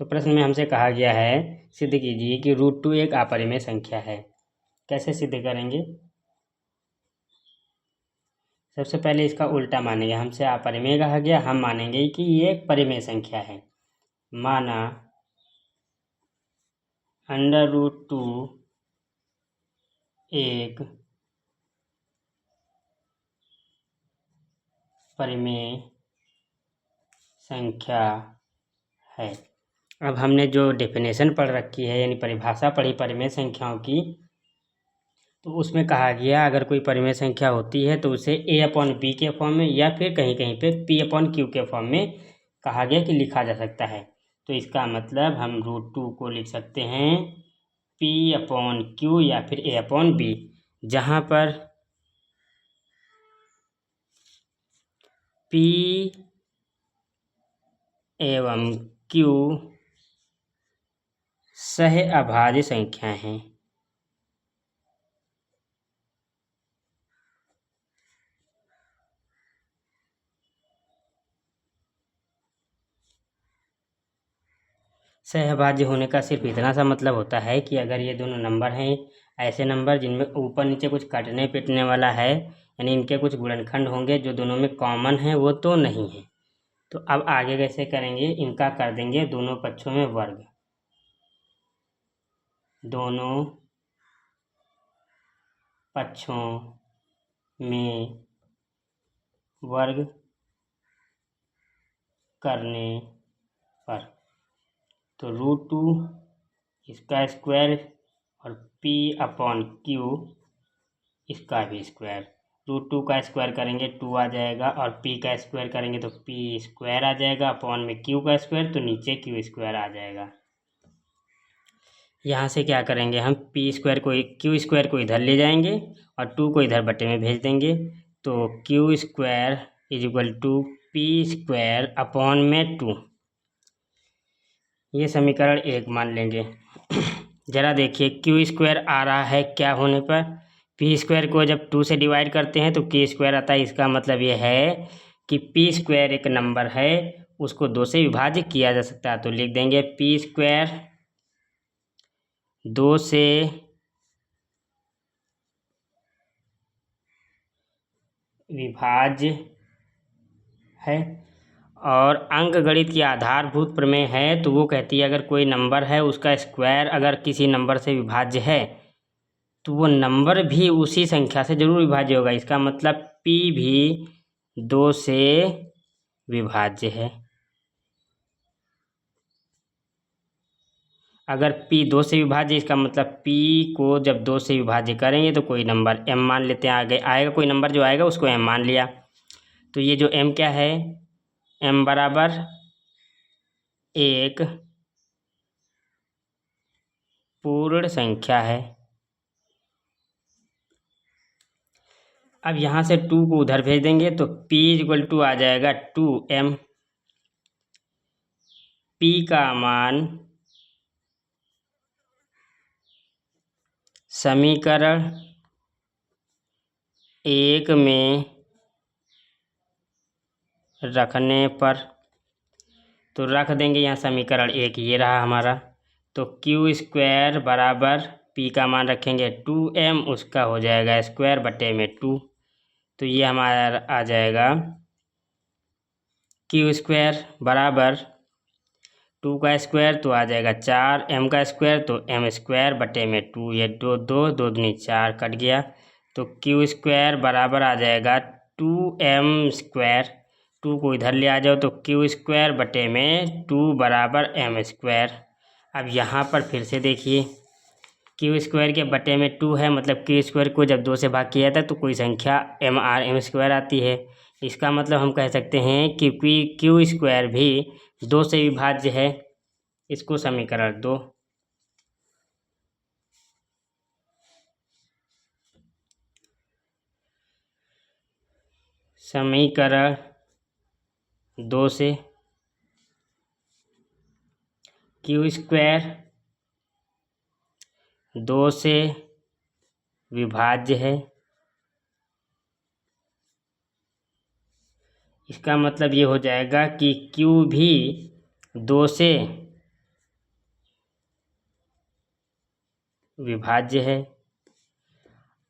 तो प्रश्न में हमसे कहा गया है सिद्ध कीजिए कि √2 एक अपरिमेय संख्या है। कैसे सिद्ध करेंगे? सबसे पहले इसका उल्टा मानेंगे। हमसे अपरिमेय कहा गया, हम मानेंगे कि ये एक परिमेय संख्या है। माना √2 एक परिमेय संख्या है। अब हमने जो डेफिनेशन पढ़ रखी है यानी परिभाषा पढ़ी परिमेय संख्याओं की, तो उसमें कहा गया अगर कोई परिमेय संख्या होती है तो उसे a/b के फॉर्म में या फिर कहीं कहीं पे p/q के फॉर्म में कहा गया कि लिखा जा सकता है। तो इसका मतलब हम √2 को लिख सकते हैं p/q या फिर a/b, जहाँ पर p एवं q सह अभाज्य संख्याएं हैं। सहभाज्य होने का सिर्फ इतना सा मतलब होता है कि अगर ये दोनों नंबर हैं, ऐसे नंबर जिनमें ऊपर नीचे कुछ काटने पीटने वाला है, यानी इनके कुछ गुणनखंड होंगे जो दोनों में कॉमन है, वो तो नहीं है। तो अब आगे कैसे करेंगे? इनका कर देंगे दोनों पक्षों में वर्ग। दोनों पक्षों में वर्ग करने पर तो √2 इसका स्क्वायर और p/q इसका भी स्क्वायर। √2 का स्क्वायर करेंगे 2 आ जाएगा और p का स्क्वायर करेंगे तो p स्क्वायर आ जाएगा, अपॉन में q का स्क्वायर तो नीचे q स्क्वायर आ जाएगा। यहाँ से क्या करेंगे? हम q स्क्वायर को इधर ले जाएंगे और 2 को इधर बटे में भेज देंगे। तो q square = p square upon में 2, ये समीकरण 1 मान लेंगे। जरा देखिए q स्क्वायर आ रहा है क्या होने पर? p स्क्वायर को जब 2 से डिवाइड करते हैं तो k स्क्वायर आता है। इसका मतलब ये है कि p स्क्वायर एक नंबर है, उसको 2 से विभाजित किया जा सकता है। तो लिख देंगे p स्क्वायर 2 से विभाज्य है। और अंकगणित की आधारभूत प्रमेय है, तो वो कहती है अगर कोई नंबर है उसका स्क्वायर अगर किसी नंबर से विभाज्य है तो वो नंबर भी उसी संख्या से जरूर विभाज्य होगा। इसका मतलब p भी 2 से विभाज्य है। अगर p 2 से विभाज्य, इसका मतलब p को जब 2 से विभाज्य करेंगे तो कोई नंबर m मान लेते हैं। आगे आएगा कोई नंबर जो आएगा उसको m मान लिया। तो ये जो m क्या है? m बराबर एक पूर्ण संख्या है। अब यहाँ से 2 को उधर भेज देंगे तो p = आ जाएगा 2m। p का मान समीकरण 1 में रखने पर, तो रख देंगे यहाँ समीकरण 1 ये रहा हमारा। तो q स्क्वायर बराबर p का मान रखेंगे 2m, उसका हो जाएगा स्क्वायर बटे में 2। तो ये हमारा आ जाएगा q स्क्वायर बराबर 2 का स्क्वायर तो आ जाएगा 4, m का स्क्वायर तो m स्क्वायर बटे में 2। ये 2 2 2 दूनी 4 कट गया। तो q स्क्वायर बराबर आ जाएगा 2m स्क्वायर। 2 को इधर ले आ जाओ तो q स्क्वायर बटे में 2 बराबर m स्क्वायर। अब यहाँ पर फिर से देखिए q स्क्वायर के बटे में 2 है, मतलब q स्क्वायर को जब 2 से भाग किया जाता है तो कोई संख्या m स्क्वायर आती है। इसका मतलब हम कह सकते हैं कि q स्क्वायर भी 2 से विभाज्य है। इसको समीकरण 2। समीकरण 2 से q स्क्वायर 2 से विभाज्य है। इसका मतलब ये हो जाएगा कि q भी 2 से विभाज्य है।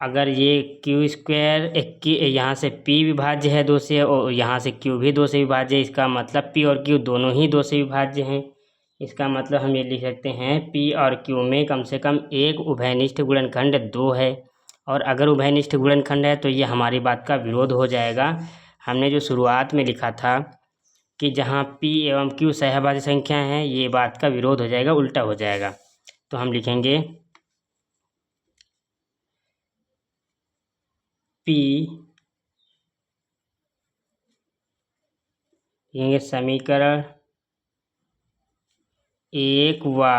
अगर ये क्यू स्क्वायर यहाँ से पी विभाज्य है 2 से और यहाँ से क्यू भी 2 से विभाज्य है, इसका मतलब पी और क्यू दोनों ही 2 से विभाज्य हैं। इसका मतलब हम ये लिख सकते हैं पी और क्यू में कम से कम एक उभयनिष्ठ गुणनखंड 2 है। और अगर उभयनिष्ठ गुणनखंड है तो ये हमारी बात का विरोध हो जाएगा। हमने जो शुरुआत में लिखा था कि जहाँ पी एवं क्यू सहभाज्य संख्या हैं, ये बात का विरोध हो जाएगा, उल्टा हो जाएगा। तो हम लिखेंगे पी, लिखेंगे समीकरण 1 व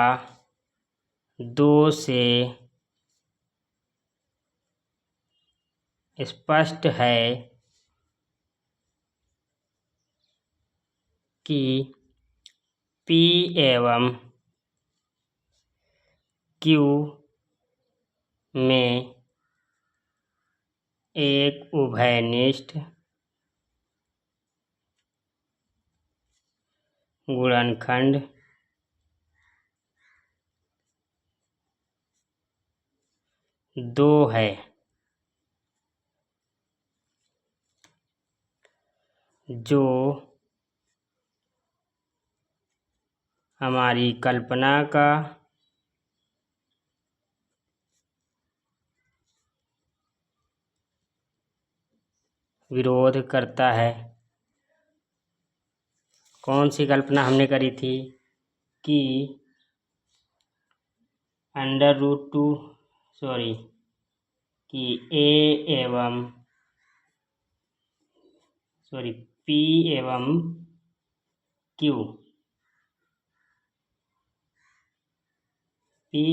2 से स्पष्ट है कि P एवं Q में एक उभयनिष्ठ गुणनखंड 2 है, जो हमारी कल्पना का विरोध करता है। कौन सी कल्पना हमने करी थी कि कि P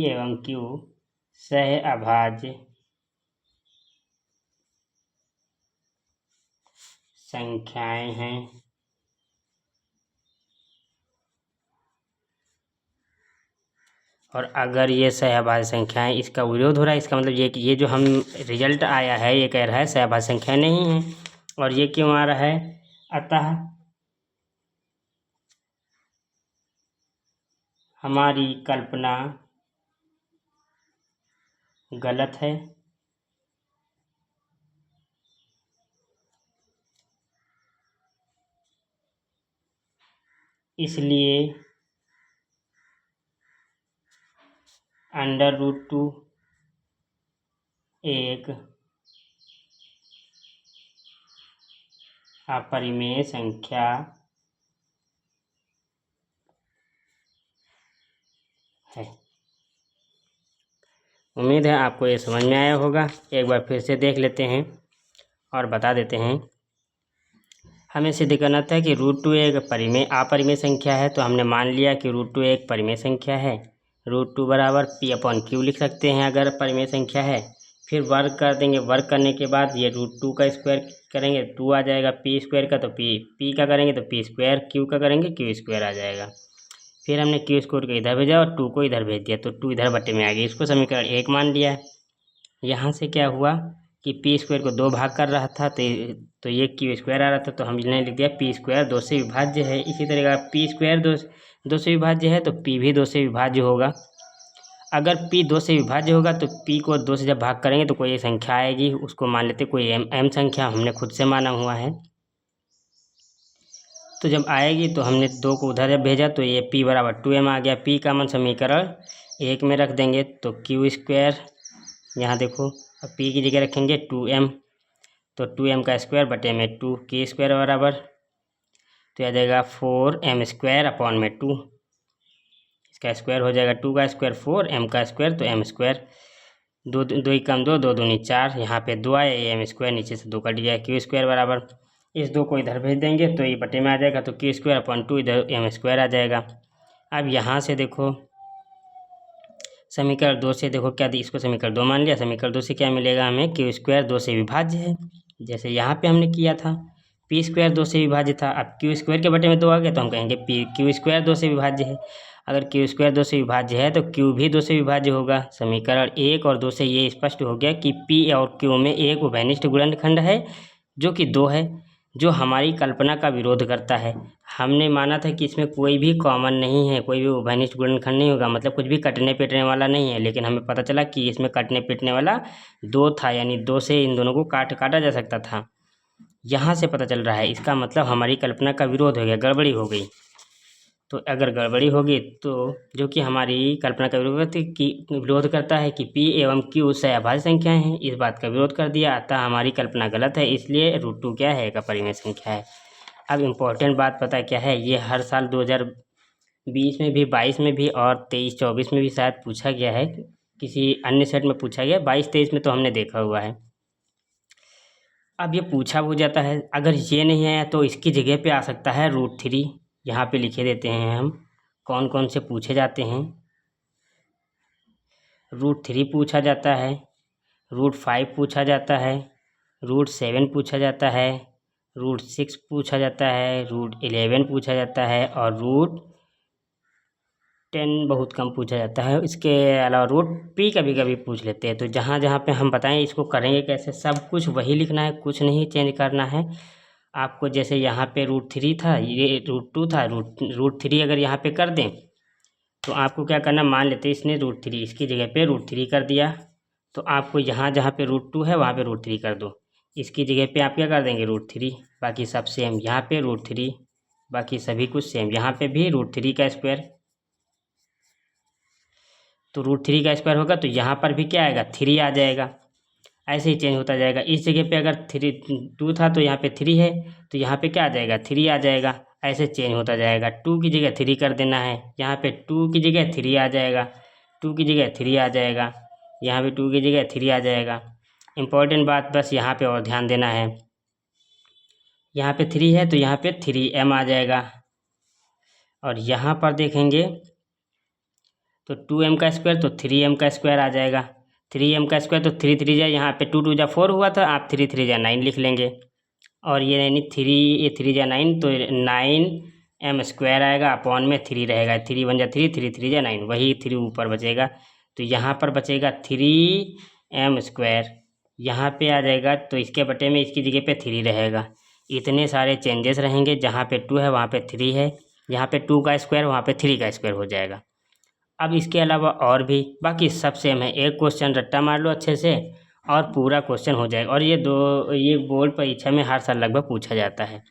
एवं Q सह अभाज्य संख्याएं हैं। और अगर ये सहभाज्य संख्याएं, इसका विरोध हो रहा है, इसका मतलब ये जो हम रिजल्ट आया है ये कह रहा है सहभाज्य संख्या नहीं है। और ये क्यों आ रहा है? अतः हमारी कल्पना गलत है। इसलिए √2 एक अपरिमेय संख्या है। उम्मीद है आपको ये समझ में आया होगा। एक बार फिर से देख लेते हैं और बता देते हैं। हमें सिद्ध करना था कि √2 एक अपरिमेय संख्या है। तो हमने मान लिया कि √2 एक परिमेय संख्या है। √2 बराबर P/Q लिख सकते हैं अगर परिमेय संख्या है। फिर वर्ग कर देंगे, वर्ग करने के बाद ये √2 का स्क्वायर करेंगे 2 आ जाएगा, P² का तो P का करेंगे तो P², Q का करेंगे Q² आ जाएगा। फिर हमने Q² को इधर भेजा और 2 को इधर भेज दिया तो 2 इधर बटे में आ गई। इसको समीकरण 1 मान लिया। यहाँ से क्या हुआ कि P² को 2 भाग कर रहा था तो ये Q² आ रहा था, तो हमने लिख दिया P² 2 से विभाज्य है। इसी तरह P² 2 से विभाज्य है तो P भी 2 से विभाज्य होगा। अगर P 2 से विभाज्य होगा तो P को 2 से जब भाग करेंगे तो कोई संख्या आएगी, उसको मान लेते कोई m संख्या हमने खुद से माना हुआ है। तो जब आएगी तो हमने 2 को उधर जब भेजा तो ये P बराबर 2m आ गया। P का मान समीकरण 1 में रख देंगे तो Q², यहाँ देखो अब P की जगह रखेंगे 2m, तो 2m का स्क्वायर बटे में 2, K² बराबर तो आ जाएगा 4m²/2। इसका स्क्वायर हो जाएगा 2 का स्क्वायर 4, m का स्क्वायर तो m²। 2 2 कम 2, 2 दूनी 4, यहाँ पे 2 आया, ये m² नीचे से 2 कट गया। Q² बराबर इस 2 को इधर भेज देंगे तो ये बटे में आ जाएगा तो Q²/2 इधर m² आ जाएगा। अब यहाँ से देखो समीकरण 2 से देखो क्या, इसको समीकरण 2 मान लिया। समीकरण 2 से क्या मिलेगा हमें? Q² 2 से विभाज्य है, जैसे यहाँ पे हमने किया था। P² 2 से विभाज्य था, अब Q² के बटे में 2 आ गया तो हम कहेंगे Q² 2 से विभाज्य है। अगर Q² 2 से विभाज्य है तो Q भी 2 से विभाज्य होगा। समीकरण 1 और 2 से ये स्पष्ट हो गया कि P और Q में एक उभयनिष्ठ गुणनखंड है जो कि 2 है। जो हमारी कल्पना का विरोध करता है। हमने माना था कि इसमें कोई भी कॉमन नहीं है, कोई भी उभयनिष्ठ गुणनखंड नहीं होगा, मतलब कुछ भी कटने पीटने वाला नहीं है, लेकिन हमें पता चला कि इसमें कटने पीटने वाला 2 था, यानी 2 से इन दोनों को काटा जा सकता था। यहाँ से पता चल रहा है, इसका मतलब हमारी कल्पना का विरोध हो गया, गड़बड़ी हो गई। तो अगर गड़बड़ी होगी तो जो कि हमारी कल्पना का विरोध करता है कि P एवं Q सहअभाज्य संख्याएं हैं, इस बात का विरोध कर दिया, अतः हमारी कल्पना गलत है, इसलिए √2 क्या है, एक अपरिमेय संख्या है। अब इम्पोर्टेंट बात पता क्या है, ये हर साल 2020 में भी, 22 में भी और 23-24 में भी शायद पूछा गया है, किसी अन्य सेट में पूछा गया, 22-23 में तो हमने देखा हुआ है। अब ये पूछा हो जाता है, अगर ये नहीं आया तो इसकी जगह पे आ सकता है √3। यहाँ पे लिखे देते हैं हम कौन कौन से पूछे जाते हैं। √3 पूछा जाता है, √5 पूछा जाता है, √7 पूछा जाता है, √6 पूछा जाता है, √11 पूछा जाता है और √10 बहुत कम पूछा जाता है। इसके अलावा √P कभी कभी पूछ लेते हैं। तो जहाँ जहाँ पे हम बताएं इसको करेंगे कैसे, सब कुछ वही लिखना है, कुछ नहीं चेंज करना है आपको। जैसे यहाँ पे √3 था, ये √2 था, √3 अगर यहाँ पे कर दें तो आपको क्या करना, मान लेते हैं इसने √3, इसकी जगह पे √3 कर दिया, तो आपको यहाँ जहाँ पे √2 है वहाँ पे √3 कर दो, इसकी जगह पे आप क्या कर देंगे √3, बाकी सब सेम, यहाँ पे √3, बाकी सभी कुछ सेम, यहाँ पे भी √3 का स्क्वायर, तो √3 का स्क्वायर होगा तो यहाँ पर भी क्या आएगा, 3 आ जाएगा। ऐसे ही चेंज होता जाएगा। इस जगह पे अगर 2 था तो यहाँ पे 3 है, तो यहाँ पे क्या आ जाएगा, 3 आ जाएगा। ऐसे चेंज होता जाएगा। 2 की जगह 3 कर देना है, यहाँ पे 2 की जगह 3 आ जाएगा, 2 की जगह 3 आ जाएगा, यहाँ पे 2 की जगह 3 आ जाएगा। इम्पोर्टेंट बात बस यहाँ पे और ध्यान देना है, यहाँ पे 3 है तो यहाँ पे 3m आ जाएगा, और यहाँ पर देखेंगे तो 2m का स्क्वायर तो 3m का स्क्वायर आ जाएगा। 3m का स्क्वायर तो 3 3 जा, यहाँ पे 2 2 जा 4 हुआ था, आप 3 3 जा 9 लिख लेंगे, और ये यानी 3 3 जा 9, तो 9m स्क्वायर आएगा, अपॉन में 3 रहेगा, 3 1 जा 3, 3 3 जा 9, वही 3 ऊपर बचेगा, तो यहाँ पर बचेगा 3m स्क्वायर, यहाँ पे आ जाएगा, तो इसके बटे में इसकी जगह पे 3 रहेगा। इतने सारे चेंजेस रहेंगे, जहाँ पे 2 है वहाँ पे 3 है, यहाँ पे 2 का स्क्वायर वहाँ पे 3 का स्क्वायर हो जाएगा। अब इसके अलावा और भी बाकी सब सेम है, एक क्वेश्चन रट्टा मार लो अच्छे से और पूरा क्वेश्चन हो जाएगा, और ये बोर्ड परीक्षा में हर साल लगभग पूछा जाता है।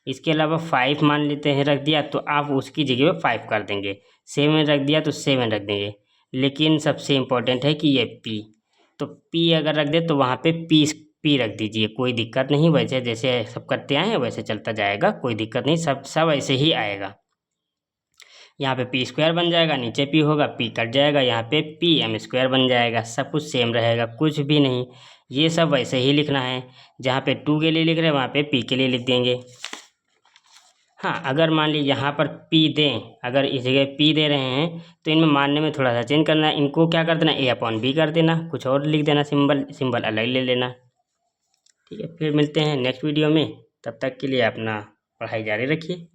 इसके अलावा 5 मान लेते हैं रख दिया, तो आप उसकी जगह पे 5 कर देंगे, 7 रख दिया तो 7 रख देंगे, लेकिन सबसे इम्पोर्टेंट है कि ये P, तो P अगर रख दे तो वहाँ पे P रख दीजिए, कोई दिक्कत नहीं, वैसे जैसे सब करते आए हैं वैसे चलता जाएगा, कोई दिक्कत नहीं, सब ऐसे ही आएगा। यहाँ पे p² बन जाएगा, नीचे p होगा, p कट जाएगा, यहाँ पे pm² बन जाएगा, सब कुछ सेम रहेगा, कुछ भी नहीं, ये सब वैसे ही लिखना है। जहाँ पे 2 के लिए लिख रहे हैं वहाँ पे p के लिए लिख देंगे। हाँ, अगर मान लीजिए यहाँ पर p दें, अगर इस जगह p दे रहे हैं तो इनमें मानने में थोड़ा सा चेंज करना है, इनको क्या कर देना, a/b कर देना, कुछ और लिख देना, सिंबल अलग ले लेना। ठीक है, फिर मिलते हैं नेक्स्ट वीडियो में, तब तक के लिए अपना पढ़ाई जारी रखिए।